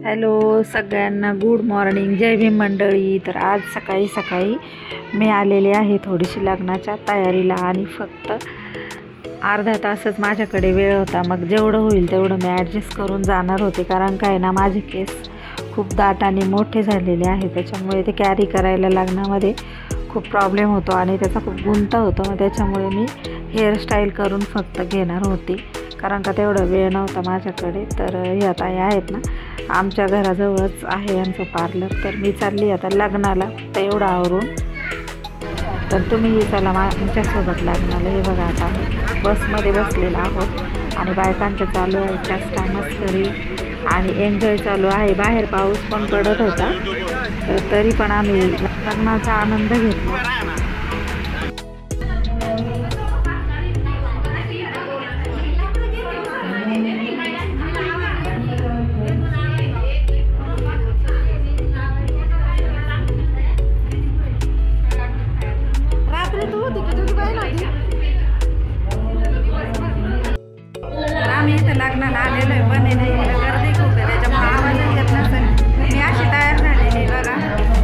Hello सगळ्यांना, good morning, जय भीम मंडळी. तर आज सकाळी सकाळी मी आलेले आहे थोडीशी लग्नाच्या तयारीला आणि फक्त अर्धा तासच माझ्याकडे वेळ होता. मग जेवढं होईल तेवढं मी ॲडजस्ट करून जाणार होते, कारण काय ना माझे केस खूप दाट आणि मोठे झालेले आहे, त्याच्यामुळे ते कॅरी करायला लग्नामध्ये खूप प्रॉब्लेम होतो आणि त्याचा खूप गुंता होतो. मग त्याच्यामुळे मी हेअरस्टाईल करून फक्त घेणार होते, कारण का तेवढा वेळ नव्हता माझ्याकडे. तर हे आता हे आहेत ना, आमच्या घराजवळच आहे यांचं पार्लर. तर मी चालली आता लग्नाला, तर एवढं आवरून. तर तुम्हीही चला आमच्यासोबत लग्नाला. हे बघा, आता आम्ही बसमध्ये बसलेलो आहोत आणि बायकांचं चालू आहे चेष्टा मस्करी आणि एन्जॉय चालू आहे. बाहेर पाऊस पण पडत होता, तर तरी पण आम्ही लग्नाचा आनंद घेतला. आम्ही इथं लग्नाला आलेलो आहे, पण गर्दी खूप आहे, त्याच्यामुळे आवाजच येत नसेल. मी अशी तयार झालेली बघा,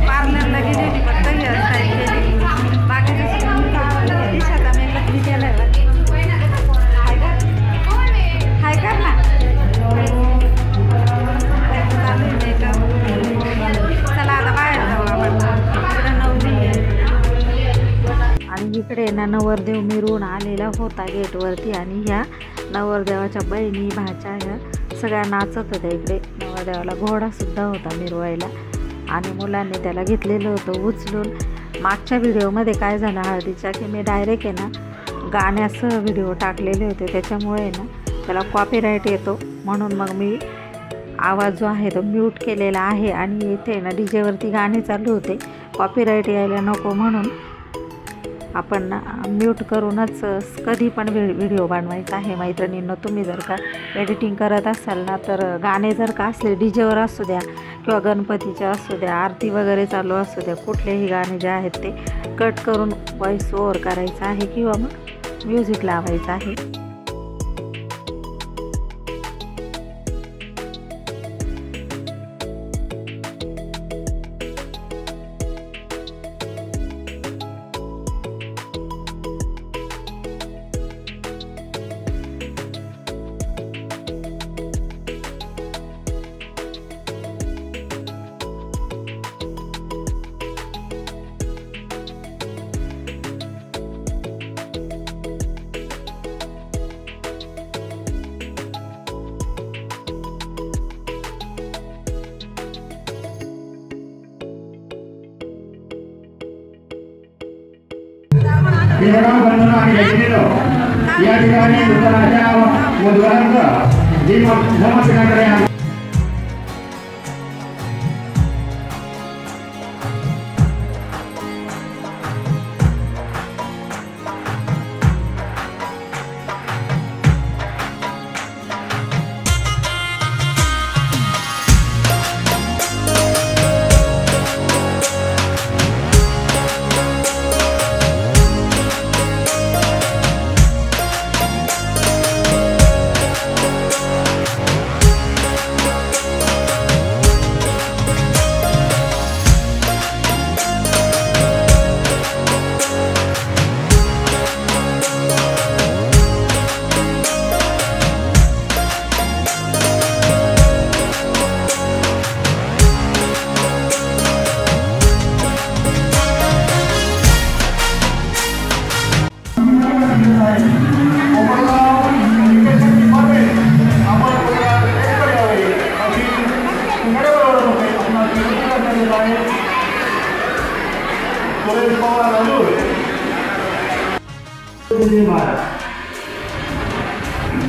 पार्लरला गेलेली, फक्त हेअरस्टाईल केली, बाकीचं दिशाचा मेकअप मी केला आहे. हाय कर ना, चला आता बाहेर जाऊ आपण. इकडं नवरी आहे आणि इकडे ना नवरदेव मिरवून आलेला होता गेटवरती, आणि ह्या नवरदेवाच्या बहिणी भाच्या ह्या सगळ्या नाचत होत्या. इकडे नवरदेवाला घोडासुद्धा होता मिरवायला आणि मुलांनी त्याला घेतलेलं होतं उचलून. मागच्या व्हिडिओमध्ये काय झालं हळदीच्या, की मी डायरेक्ट आहे ना गाण्यासह व्हिडिओ टाकलेले होते, त्याच्यामुळे ना त्याला कॉपीराईट येतो, म्हणून मग मी आवाज जो आहे तो म्यूट केलेला आहे. आणि इथे ना डीजेवरती गाणे चालू होते, कॉपीराईट यायला नको म्हणून आपण म्यूट करूनच कधी पण व्हिडिओ बनवायचा आहे. मैत्रिणींनो, तुम्ही जर का एडिटिंग करत असाल ना, तर गाणे जर का असले डीजेवर असू द्या किंवा गणपतीचे असू द्या, आरती वगैरे चालू असू द्या, कुठलेही गाणे जे आहेत ते कट करून व्हॉइस ओव्हर करायचं आहे किंवा मग म्युझिक लावायचं आहे. या ठिकाणी नूतनाच्या वधूवरांचं जे नमस्कार आहे.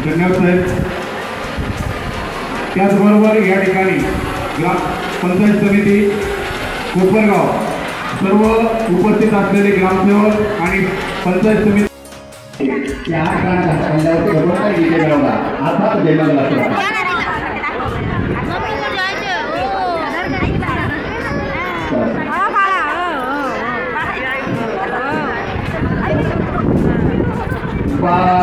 धन्यवाद साहेब. त्याचबरोबर या ठिकाणी पंचायत समिती कोपरगाव सर्व उपस्थित असलेले ग्रामसेवक आणि पंचायत समिती Wow.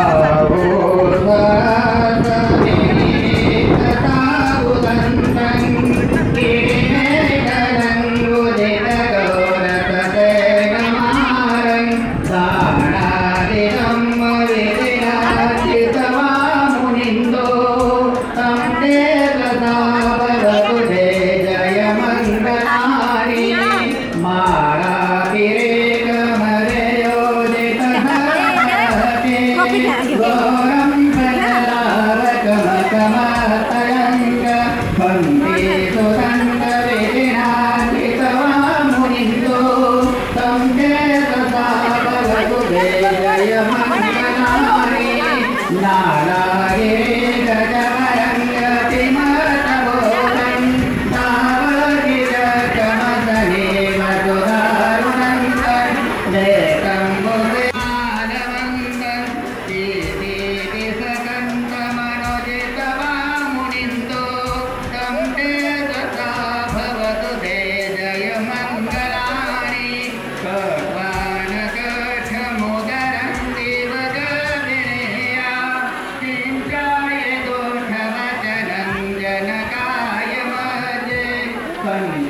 सरांनी